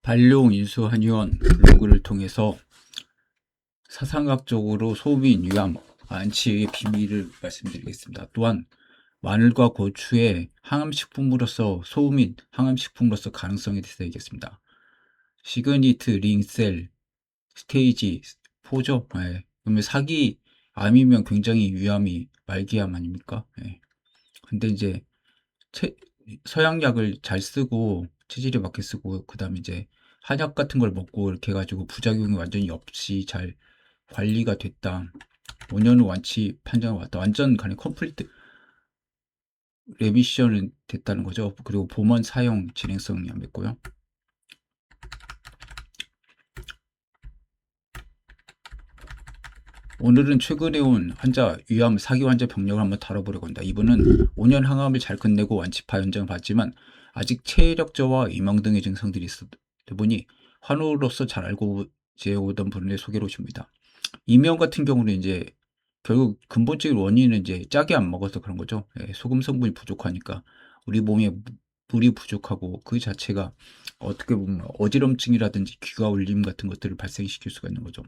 발룡 인수 한의원 블로그를 통해서 사상학적으로 소민, 위암, 완치의 비밀을 말씀드리겠습니다. 또한 마늘과 고추의 항암식품으로서 소민, 항암식품으로서 가능성에 대해서 얘기했습니다. 시그니트, 링셀, 스테이지, 포죠? 예. 그러면 사기, 암이면 굉장히 위암이 말기암 아닙니까? 예. 근데 이제 서양약을 잘 쓰고 체질에 맞게 쓰고 그다음에 이제 한약 같은 걸 먹고 이렇게 해가지고 부작용이 완전히 없이 잘 관리가 됐다. 5년 후 완치 판정을 왔다. 완전 간에 컴플리트 레미션은 됐다는 거죠. 그리고 보먼 사용 진행성이 안 됐고요. 오늘은 최근에 온 환자 위암 사기 환자 병력을 한번 다뤄보려고 합니다. 이분은 5년 항암을 잘 끝내고 완치파 현장을 봤지만 아직 체력 저하, 이명 등의 증상들이 있었다 보니 환우로서 잘 알고 지내오던 분의 소개로 오십니다. 이명 같은 경우는 이제 결국 근본적인 원인은 이제 짜게 안 먹어서 그런 거죠. 예, 소금 성분이 부족하니까 우리 몸에 물이 부족하고 그 자체가 어떻게 보면 어지럼증이라든지 귀가 울림 같은 것들을 발생시킬 수가 있는 거죠.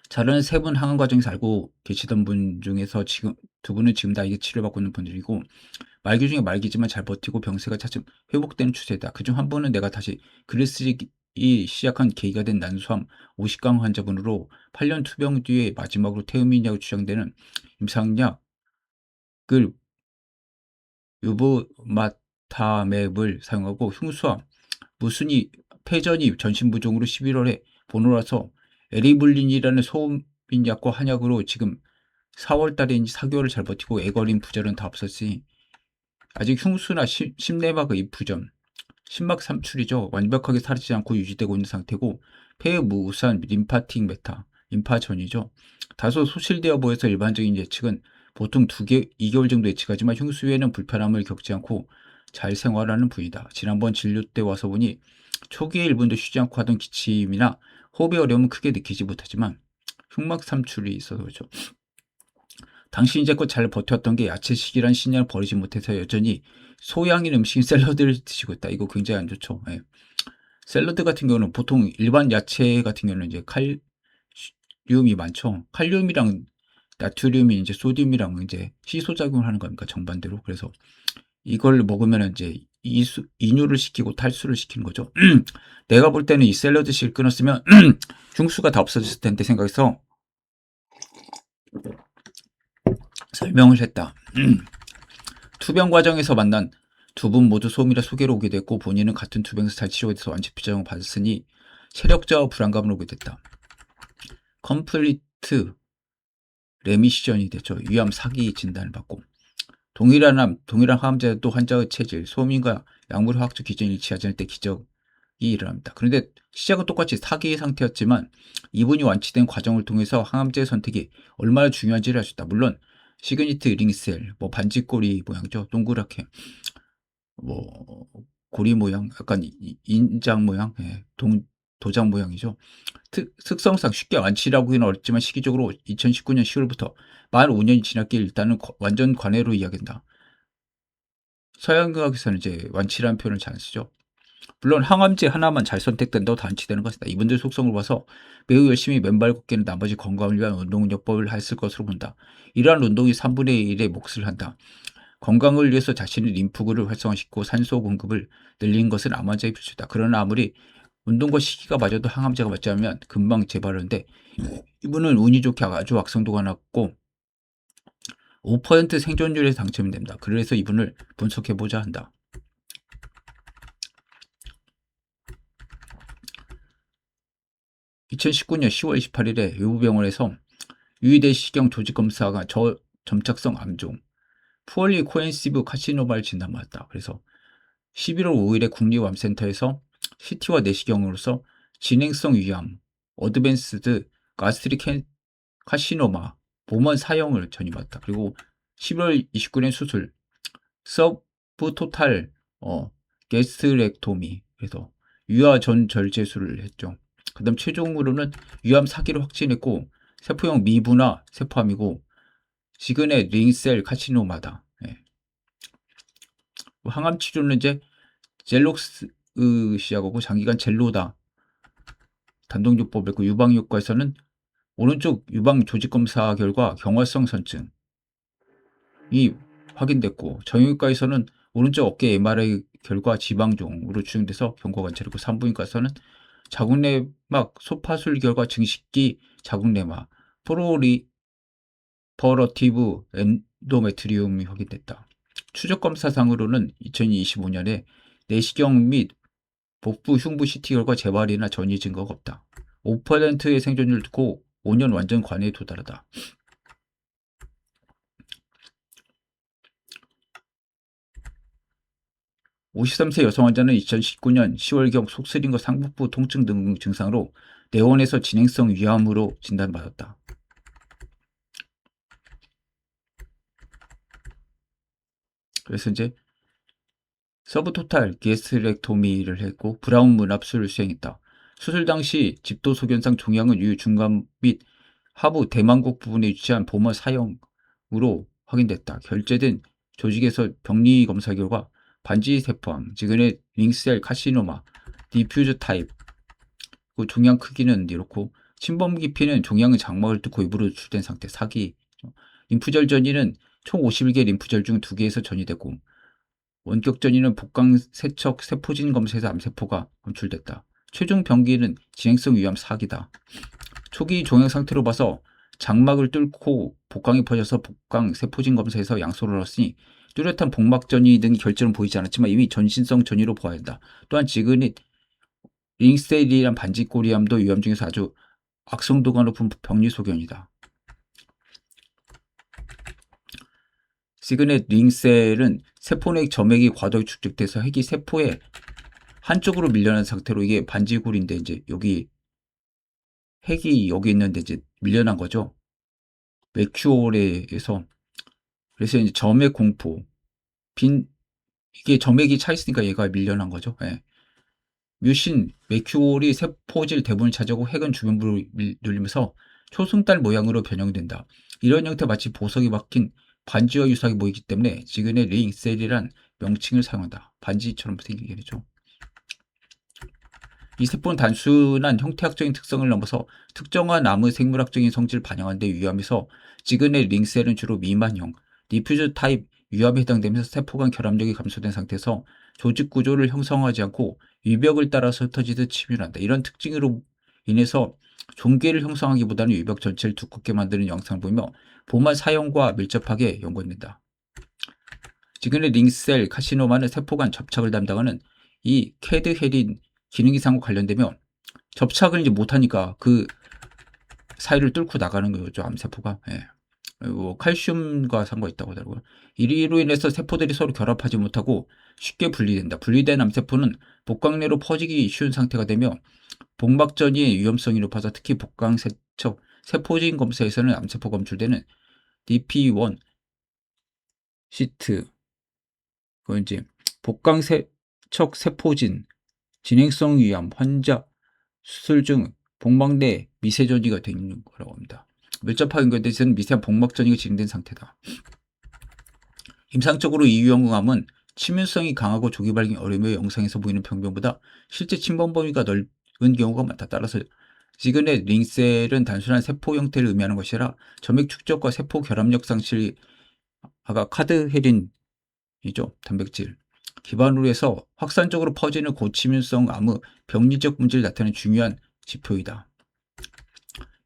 다른 세 분 항암 과정에서 알고 계시던 분 중에서 지금 두 분은 지금 다 이게 치료받고 있는 분들이고 말기 중에 말기지만 잘 버티고 병세가 차츰 회복되는 추세다. 그중 한 분은 내가 다시 글을 쓰기 시작한 계기가 된 난소암 50강 환자분으로 8년 투병 뒤에 마지막으로 태음인이라고 주장되는 임상약을 유부마타맵을 사용하고 흉수암, 무순이 폐전이 전신부종으로 11월에 보노라서 에리블린이라는 소음인약과 한약으로 지금 4월 달인지 4개월을 잘 버티고 애걸린 부절은 다 없었으니 아직 흉수나 심내막의 입부전, 심막 삼출이죠. 완벽하게 사라지지 않고 유지되고 있는 상태고 폐의 무우산 림파틱 메타, 림파전이죠. 다소 소실되어 보여서 일반적인 예측은 보통 2개월 정도 예측하지만 흉수에는 불편함을 겪지 않고 잘 생활하는 부위다. 지난번 진료 때 와서 보니 초기에 1분도 쉬지 않고 하던 기침이나 호흡의 어려움은 크게 느끼지 못하지만 흉막 삼출이 있어서 그렇죠. 당신이 이제껏 잘 버텼던 게 야채식이란 신념을 버리지 못해서 여전히 소양인 음식인 샐러드를 드시고 있다. 이거 굉장히 안 좋죠. 예. 샐러드 같은 경우는 보통 일반 야채 같은 경우는 이제 칼륨이 많죠. 칼륨이랑 나트륨이 이제 소듐이랑 이제 희소작용을 하는 겁니까 정반대로. 그래서 이걸 먹으면 이제 이뇨를 시키고 탈수를 시키는 거죠. 내가 볼 때는 이 샐러드식을 끊었으면 흉수가 다 없어졌을 텐데 생각해서 설명을 했다. 투병 과정에서 만난 두 분 모두 소음이라 소개로 오게 됐고 본인은 같은 투병에서 잘 치료돼서 완치 비자금을 받았으니 체력저하 불안감을 오게 됐다. 컴플리트 레미션이 됐죠. 위암 사기 진단을 받고 동일한 항암자도 환자의 체질, 소음인과 약물 화학적 기전이 일치하지 않을 때 기적이 일어납니다. 그런데 시작은 똑같이 사기 상태였지만 이분이 완치된 과정을 통해서 항암제의 선택이 얼마나 중요한지를 알 수 있다. 물론 시그니트 링셀, 뭐 반지꼬리 모양이죠. 동그랗게 뭐 고리 모양, 약간 인장 모양, 예, 도장 모양이죠. 특성상 쉽게 완치라고 하기는 어렵지만 시기적으로 2019년 10월부터 만 5년이 지났기에 일단은 완전 관해로 이야기한다. 서양의학에서는 이제 완치라는 표현을 잘 안 쓰죠. 물론 항암제 하나만 잘 선택된다고 단치되는 것이다. 이분들 속성을 봐서 매우 열심히 맨발 걷기는 나머지 건강을 위한 운동요법을 했을 것으로 본다. 이러한 운동이 3분의 1의 몫을 한다. 건강을 위해서 자신의 림프구를 활성화시키고 산소 공급을 늘린 것은 암환자의 필수다. 그러나 아무리 운동과 시기가 맞아도 항암제가 맞지 않으면 금방 재발하는데 이분은 운이 좋게 아주 악성도가 났고 5% 생존율에 당첨이 됩니다. 그래서 이분을 분석해보자 한다. (2019년 10월 28일에) 외부병원에서 유의내시경 조직검사가 저점착성 암종 푸얼리 코엔시브 카시노바를 진단받았다. 그래서 11월 5일에 국립암센터에서 CT와 내시경으로서 진행성 위암, 어드밴스드 가스트릭 카시노마, 보먼 사형을 전이받았다. 그리고 11월 29일 수술, 서브토탈 게스트렉토미, 그래서 유아 전절제술을 했죠. 그 다음 최종으로는 위암 사기를 확진했고 세포형 미분화 세포암이고 지근의 링셀 카시노마다. 예. 항암 치료는 이제 젤록스 시작하고 장기간 젤로다 단독요법이고 유방효과에서는 오른쪽 유방 조직검사 결과 경화성 선증이 확인됐고 정형외과에서는 오른쪽 어깨 MRI 결과 지방종으로 추정돼서 경과관찰이고 산부인과에서는 자궁내막 소파술 결과 증식기 자궁내막 프로리퍼러티브 엔도메트리움이 확인됐다. 추적검사상으로는 2025년에 내시경 및 복부 흉부 CT 결과 재발이나 전이 증거가 없다. 5%의 생존율 듣고 5년 완전 관해에 도달하다. 53세 여성 환자는 2019년 10월경 속쓰림과 상복부 통증 등 증상으로 내원에서 진행성 위암으로 진단받았다. 그래서 이제 서브토탈 게스트렉토미를 했고 브라운 문합술을 수행했다. 수술 당시 집도소견상 종양은 유 중간 및 하부 대망국 부분에 위치한 보머 사형으로 확인됐다. 결제된 조직에서 병리 검사 결과 반지 세포암, 지그넷 링셀 카시노마, 디퓨즈 타입, 그 종양 크기는 이렇고 침범 깊이는 종양의 장막을 뚫고 입으로 추출된 상태 사기. 림프절 전이는 총 51개 림프절 중 2개에서 전이되고 원격 전이는 복강 세척 세포진 검사에서 암세포가 검출됐다. 최종 병기는 진행성 위암 사기다. 초기 종양 상태로 봐서 장막을 뚫고 복강이 퍼져서 복강 세포진 검사에서 양소를 얻었으니 뚜렷한 복막 전이 등의 결정은 보이지 않았지만 이미 전신성 전이로 보아야 한다. 또한 지그닛 링셀이란 반지꼬리암도 위암 중에서 아주 악성도가 높은 병리 소견이다. 시그넷 링셀은 세포내 점액이 과도하게 축적돼서 핵이 세포의 한쪽으로 밀려난 상태로 이게 반지골인데 이제 여기 핵이 여기 있는데 이제 밀려난 거죠. 맥큐올에서 그래서 이제 점액 공포 이게 점액이 차 있으니까 얘가 밀려난 거죠. 예. 뮤신 맥큐올이 세포질 대부분을 차지하고 핵은 주변부로 눌리면서 초승달 모양으로 변형된다. 이런 형태 마치 보석이 박힌 반지와 유사하게 보이기 때문에 지금의 링셀이란 명칭을 사용한다. 반지처럼 생기게 되죠. 이 세포는 단순한 형태학적인 특성을 넘어서 특정한 암의 생물학적인 성질을 반영하는 데 유의하면서 지근의 링셀은 주로 미만형, 디퓨즈 타입 유암에 해당되면서 세포 간 결합력이 감소된 상태에서 조직 구조를 형성하지 않고 위벽을 따라서 흩어지듯 침입한다. 이런 특징으로 인해서 종괴를 형성하기보다는 위벽 전체를 두껍게 만드는 영상을 보이며 보만 사형과 밀접하게 연관된다. 지근의 링셀 카시노마는 세포 간 접착을 담당하는 이 캐드헤린 기능 이상과 관련되며 접착을 이제 못하니까 그 사이를 뚫고 나가는 거죠, 암세포가. 예. 그리고 칼슘과 상관 있다고 하더라고요. 이로 인해서 세포들이 서로 결합하지 못하고 쉽게 분리된다. 분리된 암세포는 복강 내로 퍼지기 쉬운 상태가 되며 복막전이의 위험성이 높아서 특히 복강 세척 세포진 검사에서는 암세포 검출되는 DP1 시트 그 이제 복강 세척 세포진 진행성 위암 환자 수술 중 복막 내 미세전이가 되는 거라고 합니다. 밀접하게 연결돼서는 미세한 복막 전이가 진행된 상태다. 임상적으로 이 유형암은 치명성이 강하고 조기 발견이 어려우며 영상에서 보이는 병변보다 실제 침범 범위가 넓은 경우가 많다. 따라서 지그넷 링셀은 단순한 세포 형태를 의미하는 것이 아니라 점액 축적과 세포 결합력 상실 아까 카드헤린이죠. 단백질 기반으로 해서 확산적으로 퍼지는 고치명성 암의 병리적 문제를 나타내는 중요한 지표이다.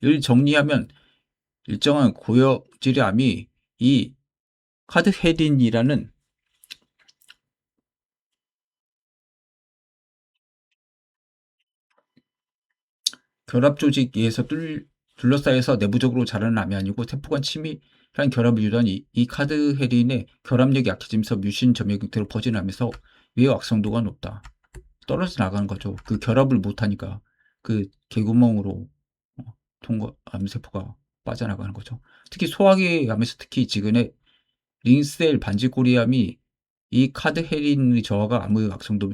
이를 정리하면 일정한 고형질의 암이 이 카드헤린이라는 결합 조직에서 둘러싸여서 내부적으로 자라는 암이 아니고 세포간 치밀한 결합을 유도한 이 카드헤린의 결합력이 약해지면서 뮤신 점액 형태로 퍼져나면서 외의 악성도가 높다. 떨어져 나가는 거죠. 그 결합을 못하니까 그 개구멍으로 통과 암세포가 빠져나가는 거죠. 특히 소화기 암에서 특히 지근의 링셀 반지꼬리암이 이 카드헤린의 저하가 암의 악성도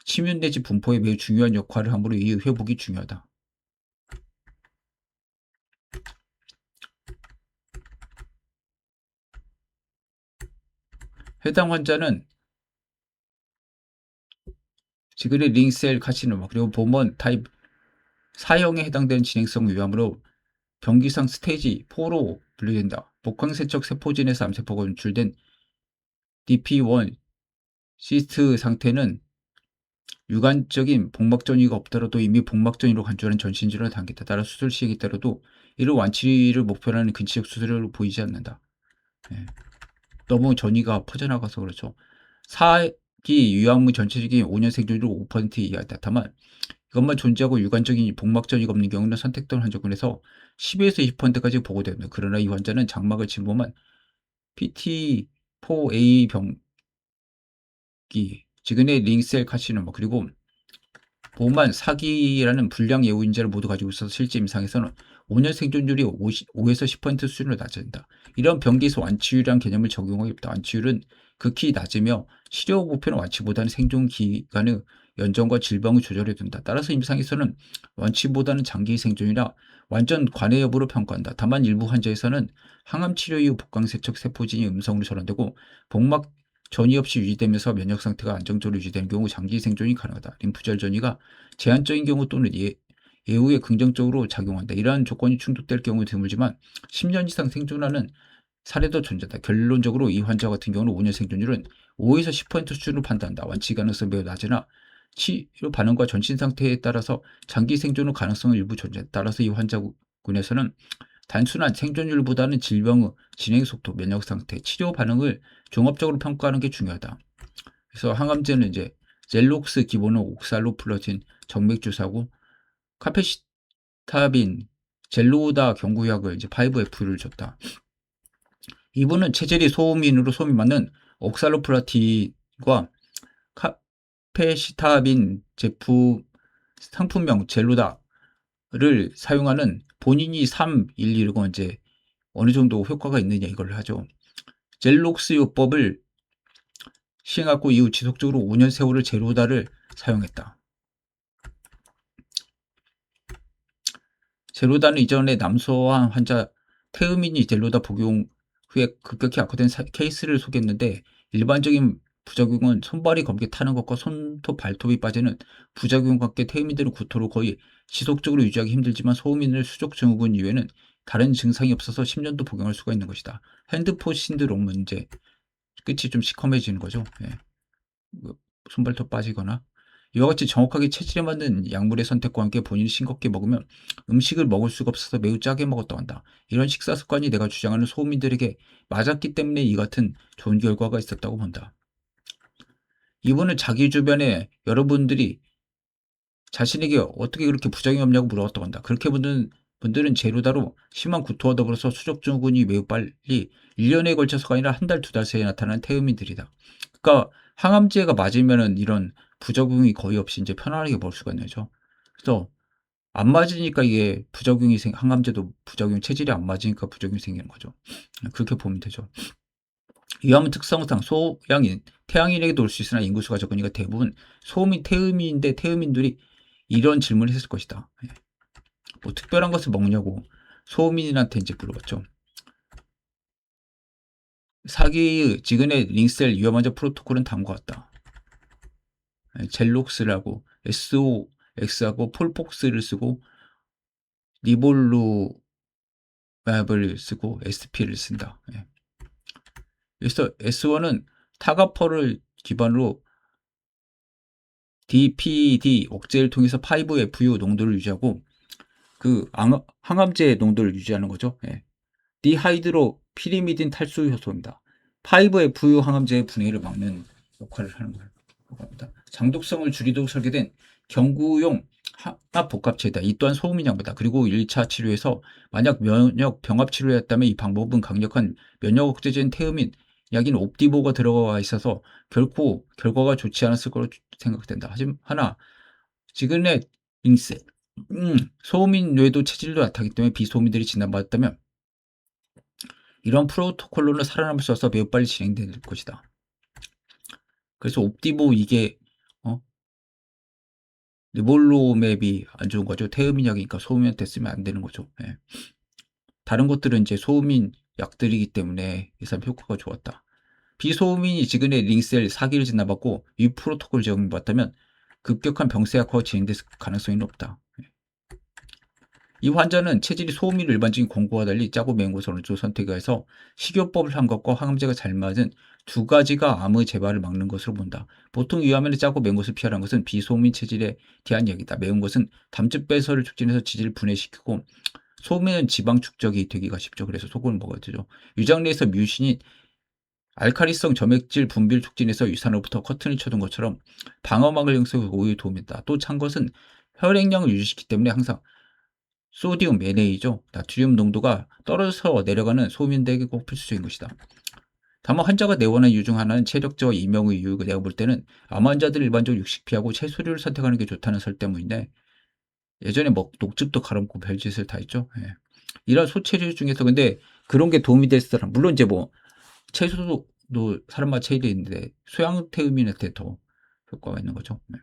침윤 내지 분포에 매우 중요한 역할을 하므로 이 회복이 중요하다. 해당 환자는 지그레 링셀 카시노마 그리고 보먼 타입 4형에 해당되는 진행성 위험으로 병기상 스테이지 4로 분류된다. 복강세척 세포진에서 암세포가 분출된 DP1 시스트 상태는 유관적인 복막전이가 없더라도 이미 복막전이로 간주하는 전신질환의 단계다. 따라 수술 시기에 따라도 이를 완치를 목표로 하는 근치적 수술로 보이지 않는다. 예. 너무 전이가 퍼져나가서 그렇죠. 사기 유형의 전체적인 5년 생존율 5% 이하다. 다만 이것만 존재하고 유관적인 복막전이가 없는 경우는 선택된 환자군에서 10에서 20%까지 보고됩니다. 그러나 이 환자는 장막을 침범한 PT4A 병기, 지근의 링셀 카시노마 그리고 보만 사기라는 불량 예우인자를 모두 가지고 있어서 실제 임상에서는 5년 생존율이 5에서 10% 수준으로 낮아진다. 이런 병기에서 완치율이라는 개념을 적용하기 없다. 완치율은 극히 낮으며 치료 목표는 완치보다는 생존 기간의 연장과 질병의 조절에 둔다. 따라서 임상에서는 완치보다는 장기 생존이라 완전 관해 여부로 평가한다. 다만 일부 환자에서는 항암 치료 이후 복강세척 세포진이 음성으로 전환되고 복막 전이 없이 유지되면서 면역 상태가 안정적으로 유지되는 경우 장기 생존이 가능하다. 림프절 전이가 제한적인 경우 또는 예후에 긍정적으로 작용한다. 이러한 조건이 충족될 경우 드물지만 10년 이상 생존하는 사례도 존재한다. 결론적으로 이 환자 같은 경우는 5년 생존율은 5에서 10% 수준으로 판단한다. 완치 가능성은 매우 낮으나 치료 반응과 전신 상태에 따라서 장기 생존의 가능성은 일부 존재한다. 따라서 이 환자군에서는 단순한 생존율보다는 질병의 진행 속도, 면역 상태, 치료 반응을 종합적으로 평가하는 게 중요하다. 그래서 항암제는 이제 젤록스 기본은 옥살로플러진 정맥 주사고 카페시타빈 젤로다 경구약을 이제 5F를 줬다. 이분은 체질이 소음인으로 소음이 맞는 옥살로플라틴과 카페시타빈 제품 상품명 젤로다를 사용하는 본인이 311고 이제 어느 정도 효과가 있느냐 이걸 하죠. 젤록스 요법을 시행하고 이후 지속적으로 5년 세월을 제로다를 사용했다. 제로다는 이전에 남소한 환자 태음인이 젤로다 복용 후에 급격히 악화된 케이스를 소개했는데 일반적인 부작용은 손발이 검게 타는 것과 손톱, 발톱이 빠지는 부작용과 함께 태음인들은 구토로 거의 지속적으로 유지하기 힘들지만 소음인을 수족 증후군 이외에는 다른 증상이 없어서 10년도 복용할 수가 있는 것이다. 핸드폰 신드롬 문제 끝이 좀 시커매지는 거죠. 예. 손발톱 빠지거나 이와 같이 정확하게 체질에 맞는 약물의 선택과 함께 본인이 싱겁게 먹으면 음식을 먹을 수가 없어서 매우 짜게 먹었다고 한다. 이런 식사 습관이 내가 주장하는 소민들에게 맞았기 때문에 이 같은 좋은 결과가 있었다고 본다. 이분은 자기 주변에 여러분들이 자신에게 어떻게 그렇게 부작용이 없냐고 물어봤다고 한다. 그렇게 분들은 제로다로 심한 구토와 더불어서 수족증후군이 매우 빨리 1년에 걸쳐서가 아니라 한 달, 2달 새에 나타나는 태음인들이다. 그러니까 항암제가 맞으면은 이런 부작용이 거의 없이 이제 편안하게 먹을 수가 있는 거죠. 그래서 안 맞으니까 이게 부작용이 항암제도 부작용 체질이 안 맞으니까 부작용이 생기는 거죠. 그렇게 보면 되죠. 위암은 특성상 소양인 태양인에게도 올 수 있으나 인구수가 적으니까 대부분 소음인 태음인인데 태음인들이 이런 질문을 했을 것이다. 뭐 특별한 것을 먹냐고 소음인한테 이제 물어봤죠. 사기의 지근의 링셀 위험 환자 프로토콜은 다음과 같다. 젤록스라고 SOX하고 폴폭스를 쓰고 리볼루맵을 쓰고 SP를 쓴다. 그래서 S1은 타가퍼를 기반으로 DPD 억제를 통해서 5FU 농도를 유지하고 그 항암제 농도를 유지하는 거죠. 디하이드로 피리미딘 탈수 효소입니다. 5FU 항암제의 분해를 막는 역할을 하는 겁니다. 장독성을 줄이도록 설계된 경구용 합 복합체이다. 이 또한 소음인 약물이다. 그리고 1차 치료에서 만약 면역 병합 치료였다면 이 방법은 강력한 면역 억제제인 태음인 약인 옵디보가 들어가 있어서 결코 결과가 좋지 않았을 거로 생각된다. 하나 지근의 링세 소음인 뇌도 체질도 나타나기 때문에 비소음인들이 진단받았다면 이런 프로토콜로는 살아남을 수 없어 매우 빨리 진행될 것이다. 그래서 옵디보 이게 리볼로맵이 안 좋은 거죠. 태음인 약이니까 소음인한테 쓰면 안 되는 거죠. 다른 것들은 이제 소음인 약들이기 때문에 이 사람 효과가 좋았다. 비소음인이 지근의 링셀 사기를 진단받고 이 프로토콜 적용받다면 급격한 병세약화가 진행될 가능성이 높다. 이 환자는 체질이 소음이나 일반적인 공고와 달리 짜고 매운 것을 어느 쪽 선택해서 식이요법을 한 것과 항암제가 잘 맞은 두 가지가 암의 재발을 막는 것으로 본다. 보통 이 화면에 짜고 매운 것을 피하라는 것은 비소음인 체질에 대한 이야기다. 매운 것은 담즙 배설을 촉진해서 지질을 분해시키고 소음에는 지방 축적이 되기가 쉽죠. 그래서 소금을 먹어야 되죠. 위장 내에서 뮤신이 알칼리성 점액질 분비를 촉진해서 위산으로부터 커튼을 쳐둔 것처럼 방어막을 형성해 오히려 도움이 된다. 또 찬 것은 혈액량을 유지시키기 때문에 항상 소디움, NA죠. 나트륨 농도가 떨어져서 내려가는 소음인들에게 꼭 필수적인 것이다. 다만 환자가 내원한 이유 중 하나는 체력저하 이명의 이유. 내가 볼 때는 암 환자들이 일반적으로 육식 피하고 채소류를 선택하는 게 좋다는 설 때문인데 예전에 녹즙도 갈아먹고 별짓을 다 했죠. 예. 이런 소체류 중에서 근데 그런 게 도움이 될 사람 물론 이제 뭐 채소도 사람마다 체질이 있는데 소양태음인한테 더 효과가 있는 거죠. 네.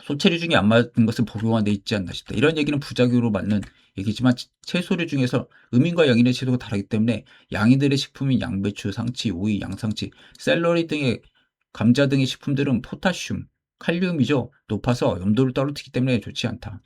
소체류 중에 안 맞는 것은 복용화돼 있지 않나 싶다. 이런 얘기는 부작용으로 맞는 얘기지만 채소류 중에서 음인과 양인의 채소가 다르기 때문에 양인들의 식품인 양배추, 상치, 오이, 양상치, 샐러리 등의 감자 등의 식품들은 포타슘, 칼륨이죠. 높아서 염도를 떨어뜨리기 때문에 좋지 않다.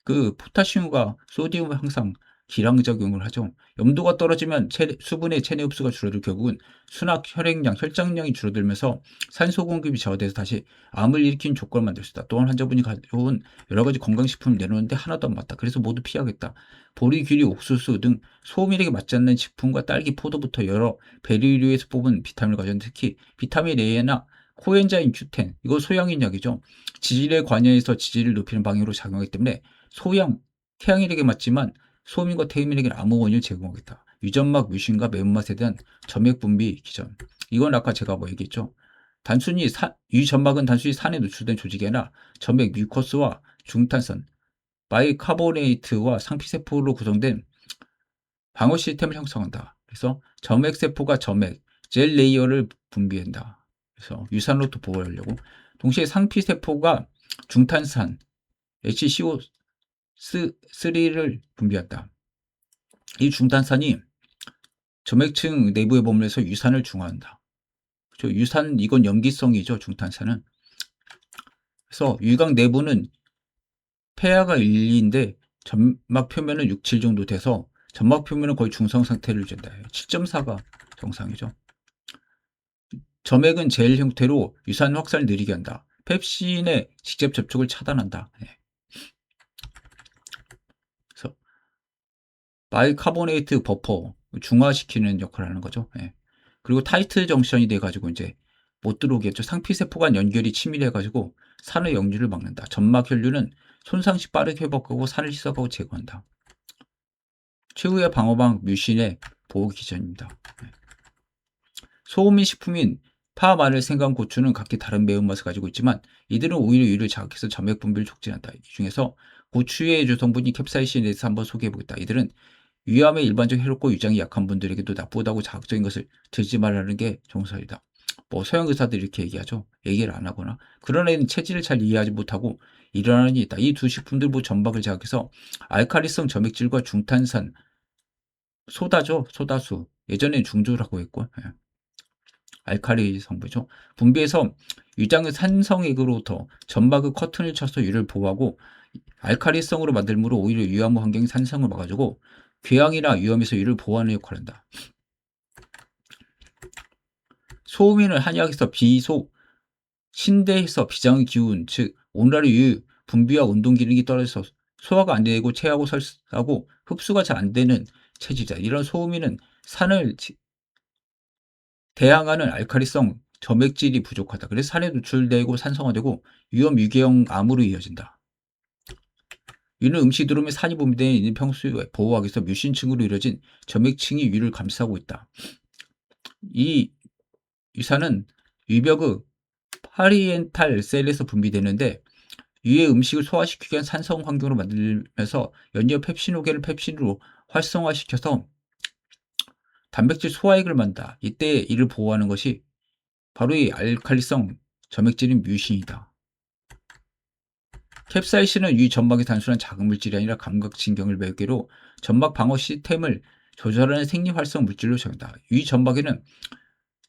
그 포타슘과 소디움은 항상 기량작용을 하죠. 염도가 떨어지면 수분의 체내 흡수가 줄어들고 결국은 순학 혈액량, 혈장량이 줄어들면서 산소 공급이 저하돼서 다시 암을 일으키는 조건을 만들 수 있다. 또한 환자분이 가져온 여러 가지 건강식품을 내놓는데 하나도 안 맞다. 그래서 모두 피하겠다. 보리, 귀리, 옥수수 등 소음일에게 맞지 않는 식품과 딸기, 포도부터 여러 베리류에서 뽑은 비타민을 가졌는데 특히 비타민 A나 코엔자임 Q10, 이거 소양인 약이죠. 지질에 관여해서 지질을 높이는 방향으로 작용하기 때문에 소양, 태양인에게 맞지만 소음인과 태음인에게는 아무 원인을 제공하겠다. 유전막 뮤신과 매운맛에 대한 점액 분비 기전. 이건 아까 제가 뭐 얘기했죠. 단순히 유전막은 단순히 산에 노출된 조직이 아니라 점액 뮤커스와 중탄산, 바이카보네이트와 상피세포로 구성된 방어 시스템을 형성한다. 그래서 점액세포가 점액, 젤 레이어를 분비한다. 그래서 유산으로부터 보호하려고. 동시에 상피세포가 중탄산, HCO3를 분비한다. 이 중탄산이 점액층 내부에 머물러서 유산을 중화한다. 그렇죠? 유산, 이건 염기성이죠. 중탄산은. 그래서 유곽 내부는 폐하가 1, 2인데 점막 표면은 6, 7 정도 돼서 점막 표면은 거의 중성 상태를 유지한다. 7.4가 정상이죠. 점액은 젤 형태로 유산 확산을 느리게 한다. 펩신의 직접 접촉을 차단한다. 네. 그래서 바이카보네이트 버퍼 중화시키는 역할을 하는 거죠. 네. 그리고 타이트 정션이 돼가지고 이제 못 들어오겠죠. 상피세포 간 연결이 치밀해가지고 산의 역류를 막는다. 점막 혈류는 손상 시 빠르게 회복하고 산을 희석하고 제거한다. 최후의 방어방 뮤신의 보호 기전입니다. 네. 소음인 식품인 파, 마늘, 생강, 고추는 각기 다른 매운맛을 가지고 있지만 이들은 오히려 유를 자극해서 점액 분비를 촉진한다. 이 중에서 고추의 주성분인 캡사이신에 대해서 한번 소개해보겠다. 이들은 위암에 일반적 해롭고 유장이 약한 분들에게도 나쁘다고 자극적인 것을 드시지 말라는 게 정설이다. 뭐 서양 의사들이 이렇게 얘기하죠. 얘기를 안 하거나 그런 애는 체질을 잘 이해하지 못하고 일어나는 일이 있다. 이 두 식품들 모두 점막을 자극해서 알칼리성 점액질과 중탄산, 소다죠. 소다수. 예전엔 중조라고 했고 알칼리 성분이죠. 분비해서 위장의 산성액으로부터 점막의 커튼을 쳐서 유를 보호하고 알칼리성으로 만들므로 오히려 위암 환경의 산성을 막아주고 궤양이나 위암에서 유를 보호하는 역할을 한다. 소음인은 한약에서 비소, 신대에서 비장의 기운, 즉 온라리 유 분비와 운동 기능이 떨어져서 소화가 안 되고 체하고 설사하고 흡수가 잘 안 되는 체질이다. 이런 소음인은 산을 대항하는 알칼리성 점액질이 부족하다. 그래서 산에 노출되고 산성화되고 위험 유기형 암으로 이어진다. 유는 음식이 들어오면 산이 분비되는 있는 평수에 보호하기 위해서 뮤신층으로 이루어진 점액층이 유를 감싸고 있다. 이 유산은 유벽의 파리엔탈 셀에서 분비되는데 유의 음식을 소화시키기 위한 산성 환경으로 만들면서 연이어 펩신오게를 펩신으로 활성화시켜서 단백질 소화액을 만든다. 이때 이를 보호하는 것이 바로 이 알칼리성 점액질인 뮤신이다. 캡사이신은 위 점막의 단순한 자극물질이 아니라 감각신경을 매개로 점막 방어 시스템을 조절하는 생리활성 물질로 적용한다. 위 점막에는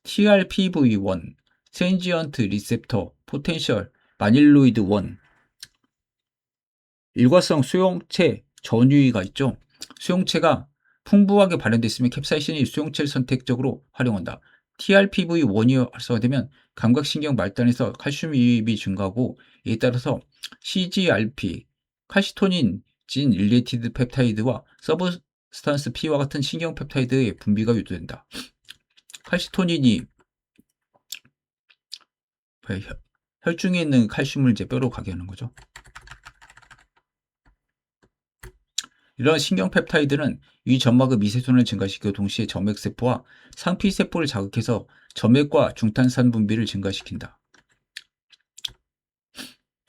TRPV1, 트랜지언트 리셉터, 포텐셜 마닐로이드 1, 일과성 수용체 전유의가 있죠. 수용체가 풍부하게 발현되어 있으면 캡사이신이 수용체를 선택적으로 활용한다. TRPV1이 활성화되면 감각신경 말단에서 칼슘 유입이 증가하고 이에 따라서 CGRP, 칼시토닌 진 릴레이티드 펩타이드와 서브스탄스 P와 같은 신경 펩타이드의 분비가 유도된다. 칼시토닌이 혈중에 있는 칼슘을 이제 뼈로 가게 하는 거죠. 이런 신경 펩타이드는 위 점막의 미세손을 증가시키고 동시에 점액세포와 상피세포를 자극해서 점액과 중탄산 분비를 증가시킨다.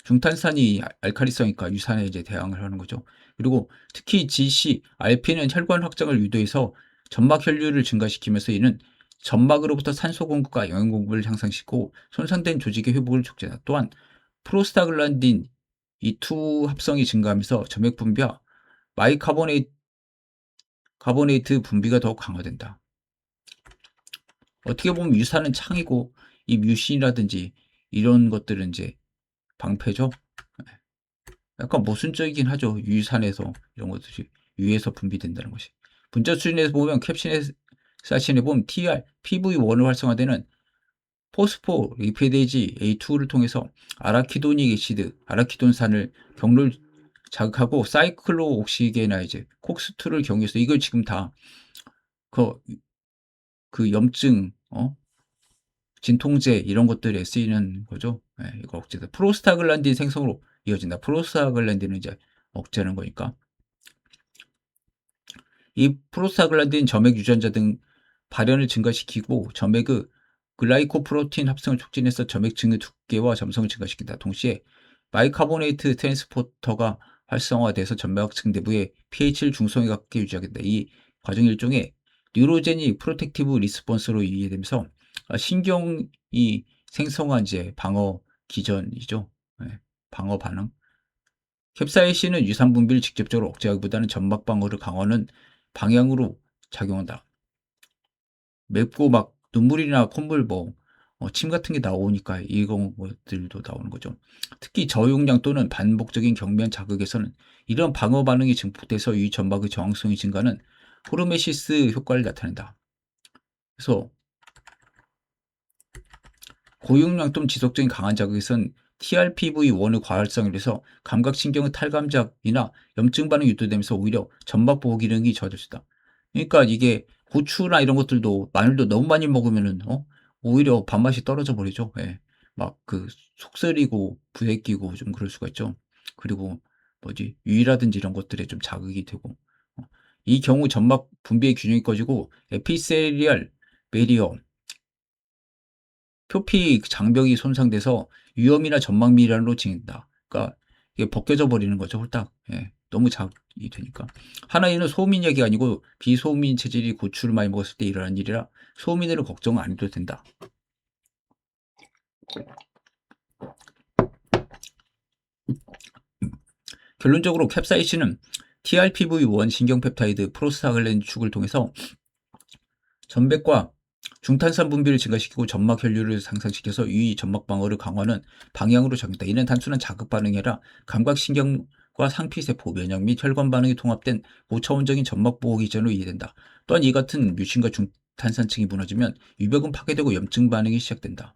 중탄산이 알칼리성이니까 유산에 이제 대항을 하는 거죠. 그리고 특히 GC, RP는 혈관 확장을 유도해서 점막 혈류를 증가시키면서 이는 점막으로부터 산소 공급과 영양 공급을 향상시키고 손상된 조직의 회복을 촉진한다. 또한 프로스타글란딘 이2 합성이 증가하면서 점액 분비와 마이카보네이트 분비가 더욱 강화된다. 어떻게 보면 유산은 창이고 이 뮤신이라든지 이런 것들은 이제 방패죠. 약간 모순적이긴 하죠. 유산에서 이런 것들이 유에서 분비된다는 것이. 분자 수준에서 보면 캡신사신에 보면 TR, PV1을 활성화되는 포스포 리피데이지 A2를 통해서 아라키도닉 애시드, 아라키돈산을 경로를 자극하고 사이클로 옥시게나이즈, 콕스2를 경유해서 이걸 지금 다 그 염증, 진통제 이런 것들에 쓰이는 거죠. 네, 이거 억제다. 프로스타글란딘 생성으로 이어진다. 프로스타글란딘은 이제 억제하는 거니까. 이 프로스타글란딘 점액 유전자 등 발현을 증가시키고 점액의 글라이코프로틴 합성을 촉진해서 점액 층의 두께와 점성을 증가시킨다. 동시에 바이카보네이트 트랜스포터가 활성화돼서 점막층 내부의 pH를 중성에 가깝게 유지하겠다. 이 과정이 일종의 뉴로제닉 프로텍티브 리스폰스로 이해되면서 신경이 생성한 이제 방어 기전이죠. 네, 방어 반응. 캡사이신은 유산 분비를 직접적으로 억제하기보다는 점막 방어를 강화하는 방향으로 작용한다. 맵고 막 눈물이나 콧물 침 같은 게 나오니까 이런 것들도 나오는 거죠. 특히 저용량 또는 반복적인 경미한 자극에서는 이런 방어 반응이 증폭돼서 이 점막의 저항성이 증가하는 호르메시스 효과를 나타낸다. 그래서 고용량 또는 지속적인 강한 자극에선 TRPV1의 과활성이라서 감각신경의 탈감작이나 염증 반응이 유도되면서 오히려 점막 보호 기능이 저하되다. 그러니까 이게 고추나 이런 것들도 마늘도 너무 많이 먹으면은 오히려 밥맛이 떨어져 버리죠. 예. 막 그 속쓰리고 부대끼고 좀 그럴 수가 있죠. 그리고 유이라든지 이런 것들에 좀 자극이 되고 이 경우 점막 분비의 균형이 꺼지고 에피셀리얼 베리어 표피 장벽이 손상돼서 위염이나 점막 미란으로 진행된다. 그러니까 이게 벗겨져 버리는 거죠, 홀딱. 예, 너무 자극이 되니까. 하나에는 소민약이 아니고 비소민 체질이 고추를 많이 먹었을 때 일어나는 일이라 소민으로 걱정 안 해도 된다. 결론적으로 캡사이신은 TRPV1 신경펩타이드 프로스타글랜딘 축을 통해서 점백과 중탄산 분비를 증가시키고 점막 혈류를 상승시켜서 위 점막 방어를 강화하는 방향으로 작용한다. 이는 단순한 자극 반응이 아니라 감각신경과 상피세포, 면역 및 혈관 반응이 통합된 고차원적인 점막 보호 기전으로 이해된다. 또한 이 같은 뮤신과 중탄산층이 무너지면 유벽은 파괴되고 염증 반응이 시작된다.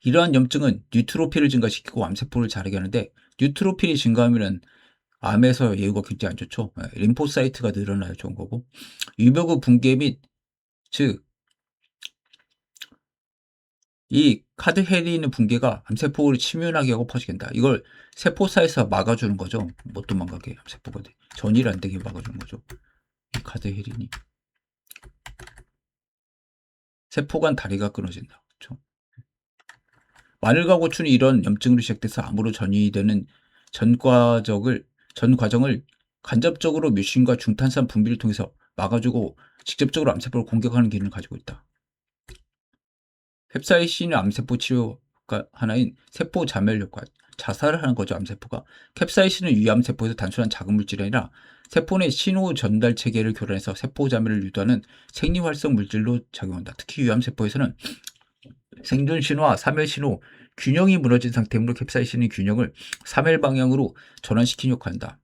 이러한 염증은 뉴트로필을 증가시키고 암세포를 자라게 하는데 뉴트로필이 증가하면 암에서 예후가 굉장히 안 좋죠. 림포사이트가 늘어나야 좋은 거고 유벽의 붕괴 및 즉 이 카드헤리는 붕괴가 암세포를 침윤하게 하고 퍼지겠다. 이걸 세포사에서 막아주는 거죠. 못 도망가게 암세포가 전이를 안 되게 막아주는 거죠. 이 카드헤린이 세포 간 다리가 끊어진다. 그렇죠? 마늘과 고추는 이런 염증으로 시작돼서 암으로 전이되는 전 과정을 간접적으로 뮤신과 중탄산 분비를 통해서 막아주고 직접적으로 암세포를 공격하는 기능을 가지고 있다. 캡사이신은 암세포 치료가 하나인 세포 자멸 효과, 자살을 하는 거죠, 암세포가. 캡사이신은 위암세포에서 단순한 자극물질이 아니라 세포 내 신호 전달 체계를 교란해서 세포 자멸을 유도하는 생리활성 물질로 작용한다. 특히 위암세포에서는 생존 신호와 사멸 신호 균형이 무너진 상태이므로 캡사이신은 균형을 3L 방향으로 전환시키는 역할을 한다.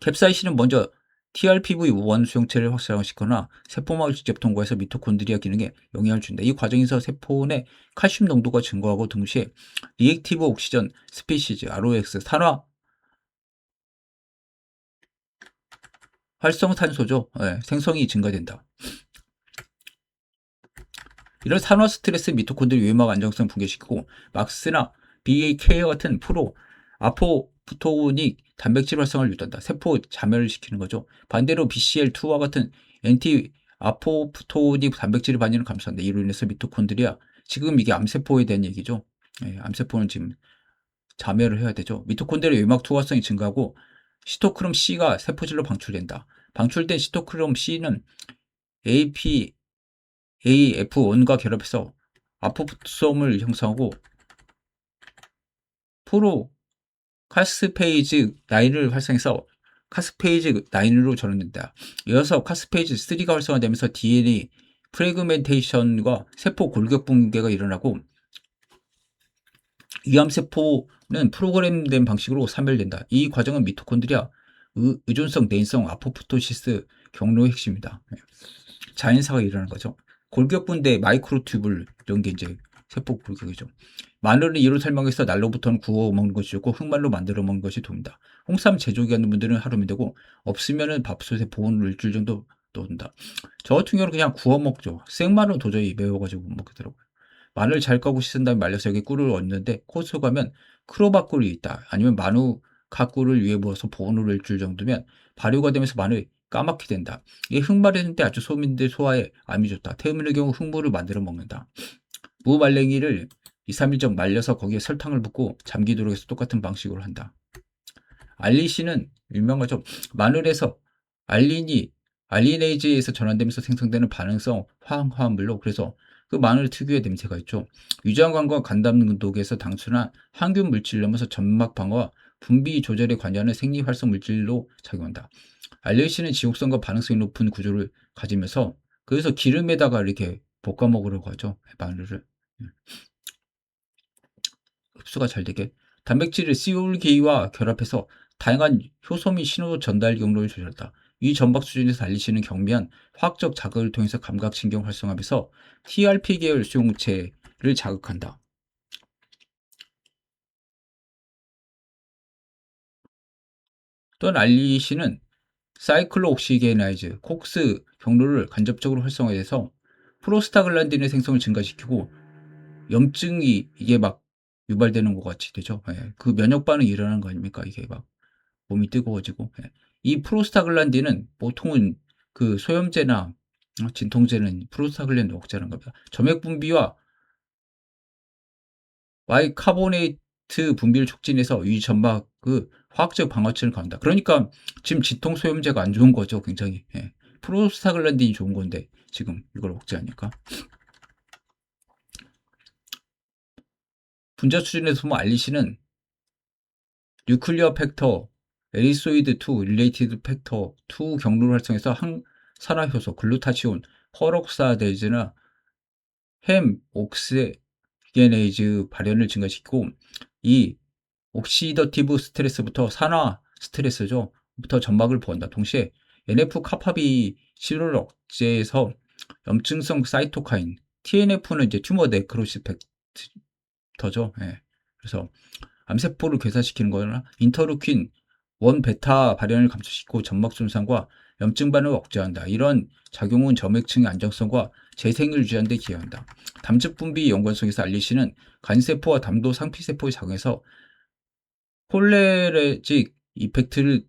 캡사이신은 먼저 TRPV1 수용체를 활성화시키거나 세포막을 직접 통과해서 미토콘드리아 기능에 영향을 준다. 이 과정에서 세포 내 칼슘 농도가 증가하고 동시에 리액티브 옥시전 스피시즈 ROX 산화 활성탄소죠. 생성이 증가된다. 이런 산화 스트레스 미토콘드리아 외막 안정성 붕괴시키고 막스나 BAK와 같은 아포프토닉 단백질 활성화를 유도한다. 세포 자멸을 시키는 거죠. 반대로 BCL2와 같은 엔티 아포프토닉 단백질의 반응을 감소한다. 이로 인해서 미토콘드리아 지금 이게 암세포에 대한 얘기죠. 암세포는 지금 자멸을 해야 되죠. 미토콘드리아 외막 투과성이 증가하고 시토크롬 C가 세포질로 방출된다. 방출된 시토크롬 C는 AF1과 결합해서 아포프토솜을 형성하고 프로 카스페이즈 9을 활성해서 카스페이즈 9으로 전환된다. 이어서 카스페이즈 3가 활성화되면서 DNA 프래그멘테이션과 세포 골격 붕괴가 일어나고 이암세포는 프로그램된 방식으로 사멸된다. 이 과정은 미토콘드리아 의존성, 내인성, 아포프토시스 경로의 핵심이다. 자연사가 일어나는 거죠. 골격분대, 마이크로튜블 이런 게 이제 세포 골격이죠. 마늘은 이로 설명해서 날로부터는 구워 먹는 것이 좋고 흑말로 만들어 먹는 것이 돕니다. 홍삼 제조기 하는 분들은 하루면 되고 없으면은 밥솥에 보온을 일주일 정도 넣는다. 저 같은 경우는 그냥 구워 먹죠. 생마늘은 도저히 매워가지고 못 먹겠더라고요. 마늘 잘 까고 씻은 다음에 말려서 여기 꿀을 얹는데 코스 가면 크로바꿀이 있다. 아니면 마누카꿀을 위에 부어서 보온으로 일주일 정도면 발효가 되면서 마늘이 까맣게 된다. 이 흑마르는 때 아주 소민들 소화에 암이 좋다. 태음인의 경우 흑무를 만들어 먹는다. 무말랭이를 2, 3일 전 말려서 거기에 설탕을 붓고 잠기도록 해서 똑같은 방식으로 한다. 알리신은 유명하죠. 마늘에서 알리네이즈에서 전환되면서 생성되는 반응성 화합물로 그래서 그 마늘 특유의 냄새가 있죠. 위장관과 간담독에서 당순한 항균 물질을 넘어서 점막 방어와 분비 조절에 관여하는 생리활성 물질로 작용한다. 알레신은 지옥성과 반응성이 높은 구조를 가지면서 그래서 기름에다가 이렇게 볶아 먹으려고 하죠. 마늘을. 흡수가 잘 되게. 단백질을 시올게이와 결합해서 다양한 효소 및 신호 전달 경로를 조절한다. 위 전박 수준에서 알리시는 경미한 화학적 자극을 통해서 감각신경 활성화하면서 TRP 계열 수용체를 자극한다. 또한 알리시는 사이클로옥시게나이즈, 콕스 경로를 간접적으로 활성화해서 프로스타글란딘의 생성을 증가시키고 염증이 이게 막 유발되는 것 같이 되죠. 그 면역 반응이 일어나는 거 아닙니까? 이게 막 몸이 뜨거워지고. 이 프로스타글란딘은 보통은 그 소염제나 진통제는 프로스타글란딘 억제하는 겁니다. 점액 분비와 바이카보네이트 분비를 촉진해서 위 점막 그 화학적 방어층을 강화한다. 그러니까 지금 진통 소염제가 안 좋은 거죠. 굉장히. 프로스타글란딘이 좋은 건데 지금 이걸 억제하니까. 분자 수준에서 보면 알리시는 뉴클리어 팩터, 에리소이드2, 릴레이티드 팩터 2 경로를 활성해서 항산화 효소, 글루타치온, 퍼록사데이즈나 햄 옥시게네이즈 발현을 증가시키고 이 옥시더티브 스트레스부터 산화 스트레스죠. 부터 점막을 보한다. 동시에 NF 카파비 치료를 억제해서 염증성 사이토카인, TNF는 이제 튜머 네크로시 팩터죠. 그래서 암세포를 괴사시키는 거나 인터루킨 1 베타 발현을 감소시키고 점막 손상과 염증 반응을 억제한다. 이런 작용은 점액층의 안정성과 재생을 유지하는 데 기여한다. 담즙 분비 연관성에서 알리시는 간세포와 담도 상피세포의 작용에서 콜레레직 이펙트를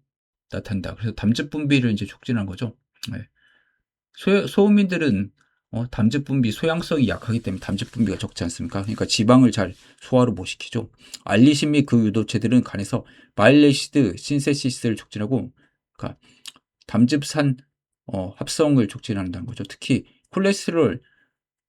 나타낸다. 그래서 담즙 분비를 이제 촉진한 거죠. 소음인들은 담즙 분비 소양성이 약하기 때문에 담즙 분비가 적지 않습니까? 그러니까 지방을 잘 소화를 못 시키죠. 알리신 및 그 유도체들은 간에서 바일레시드 신세시스를 촉진하고 그러니까 담즙산 합성을 촉진한다는 거죠. 특히 콜레스테롤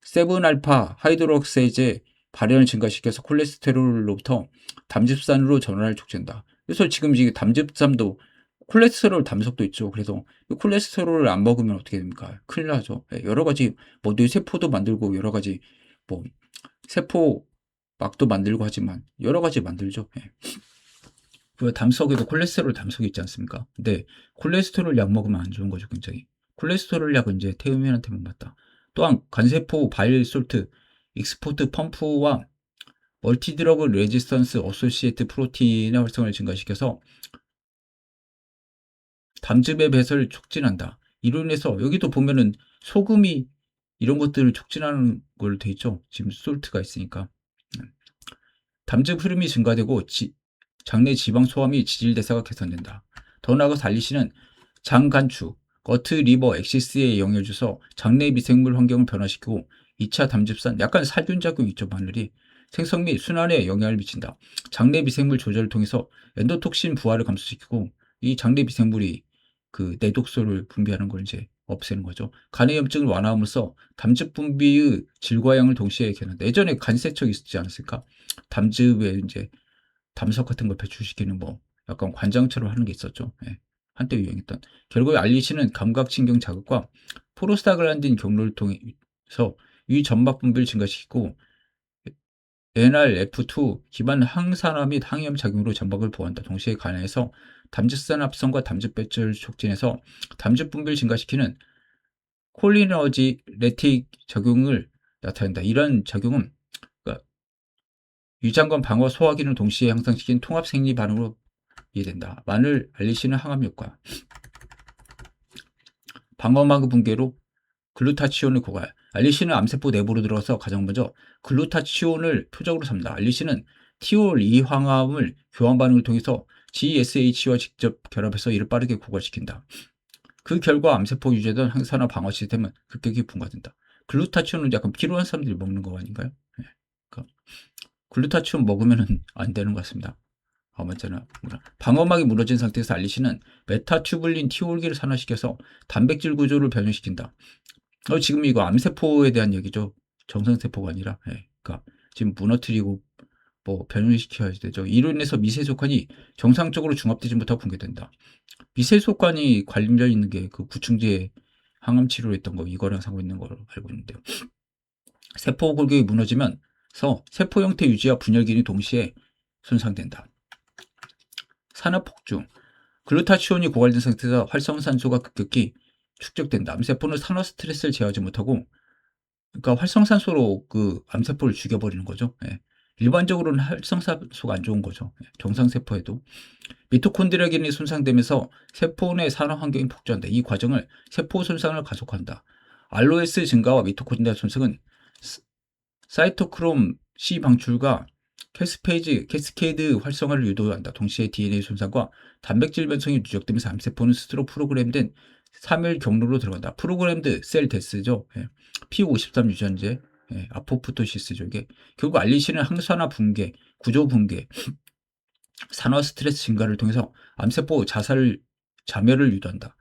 7알파 하이드록세이제 발현을 증가시켜서 콜레스테롤로부터 담즙산으로 전환을 촉진한다. 그래서 지금 이게 담즙산도 콜레스테롤 담석도 있죠. 그래서 콜레스테롤을 안 먹으면 어떻게 됩니까? 큰일 나죠. 여러 가지 뭐 뇌세포도 만들고 여러 가지 뭐 세포 막도 만들고 하지만 여러 가지 만들죠. 예. 그 담석에도 콜레스테롤 담석이 있지 않습니까? 근데 콜레스테롤 약 먹으면 안 좋은 거죠, 굉장히. 콜레스테롤 약은 이제 태음인한테만 맞다. 또한 간세포 바이솔트 익스포트 펌프와 멀티드러그 레지스턴스 어소시에이트 프로틴의 활성을 증가시켜서 담즙의 배설을 촉진한다. 이로 인해서 여기도 보면은 소금이 이런 것들을 촉진하는 걸로 돼 있죠. 지금 솔트가 있으니까. 담즙 흐름이 증가되고 장내 지방 소화및 지질대사가 개선된다. 더 나아가서 알리신은 장 간축, 거트 리버 엑시스에 영향을 줘서 장내 미생물 환경을 변화시키고 2차 담즙산, 약간 살균 작용이 있죠, 마늘이. 생성 및 순환에 영향을 미친다. 장내 미생물 조절을 통해서 엔도톡신 부하를 감소시키고 이 장내 미생물이 그 내독소를 분비하는 걸 이제 없애는 거죠. 간의 염증을 완화함으로써 담즙 분비의 질과 양을 동시에 개선한다. 예전에 간세척 있지 않았을까? 담즙에 이제 담석 같은 걸 배출시키는 뭐 약간 관장처럼 하는 게 있었죠. 예. 한때 유행했던. 결국 알리신은 감각신경 자극과 프로스타글란딘 경로를 통해서 위 점막 분비를 증가시키고 NRF2 기반 항산화 및 항염 작용으로 점막을 보호한다. 동시에 간에서 담즙산 합성과 담즙 배출을 촉진해서 담즙 분비를 증가시키는 콜리너지레틱 작용을 나타낸다. 이런 작용은 그러니까 위장관 방어 소화 기능을 동시에 향상시킨 통합 생리 반응으로 이해된다. 마늘 알리신은 항암 효과. 방어막 붕괴로 글루타치온을 고갈. 알리신은 암세포 내부로 들어가서 가장 먼저 글루타치온을 표적으로 삼는다. 알리신은 티올 이황암을 교환 반응을 통해서 GSH와 직접 결합해서 이를 빠르게 고갈시킨다. 그 결과 암세포 유지하던 항산화 방어 시스템은 급격히 분화된다. 글루타치온은 약간 필요한 사람들이 먹는 거 아닌가요? 네. 그러니까 글루타치온 먹으면 안 되는 것 같습니다. 맞잖아. 방어막이 무너진 상태에서 알리신은 메타튜블린 티올기를 산화시켜서 단백질 구조를 변형시킨다. 지금 이거 암세포에 대한 얘기죠. 정상세포가 아니라. 예. 그러니까 지금 무너뜨리고 뭐 변형시켜야 되죠. 이로 인해서 미세속관이 정상적으로 중합되지 못하고 붕괴된다. 미세속관이 관련 있는 게 그 구충제 항암 치료를 했던 거 이거랑 상관 있는 걸로 알고 있는데요. 세포 골격이 무너지면서 세포 형태 유지와 분열 기능이 동시에 손상된다. 산화폭주. 글루타치온이 고갈된 상태에서 활성산소가 급격히 축적된다. 암세포는 산화 스트레스를 제어하지 못하고 그러니까 활성산소로 그 암세포를 죽여버리는 거죠. 예. 일반적으로는 활성산소가 안 좋은 거죠. 예. 정상세포에도. 미토콘드리아 기능이 손상되면서 세포 내 산화 환경이 폭주한다. 이 과정을 세포 손상을 가속한다. 알로에스 증가와 미토콘드리아 손상은 사이토크롬 C 방출과 캐스케이드 활성화를 유도한다. 동시에 DNA 손상과 단백질 변성이 누적되면서 암세포는 스스로 프로그램된 사멸 경로로 들어간다. 프로그램드 셀 데스죠. 예. P53 유전제, 예. 아포프토시스죠. 이게 결국 알리신은 항산화 붕괴, 구조 붕괴, 산화 스트레스 증가를 통해서 암세포 자멸을 유도한다.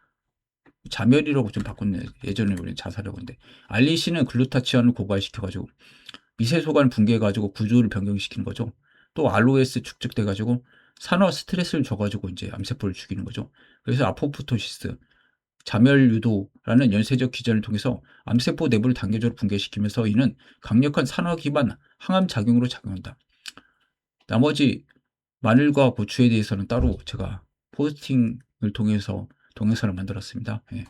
자멸이라고 좀 바꿨네. 예전에 우리는 자살이라고 했는데 알리신은 글루타치온을 고갈시켜가지고 미세소관 붕괴해가지고 구조를 변경시키는 거죠. 또 ROS 축적돼가지고 산화 스트레스를 줘가지고 이제 암세포를 죽이는 거죠. 그래서 아포프토시스, 자멸 유도라는 연쇄적 기전을 통해서 암세포 내부를 단계적으로 붕괴시키면서 이는 강력한 산화 기반 항암 작용으로 작용한다. 나머지 마늘과 고추에 대해서는 따로 제가 포스팅을 통해서 동영상을 만들었습니다. 예.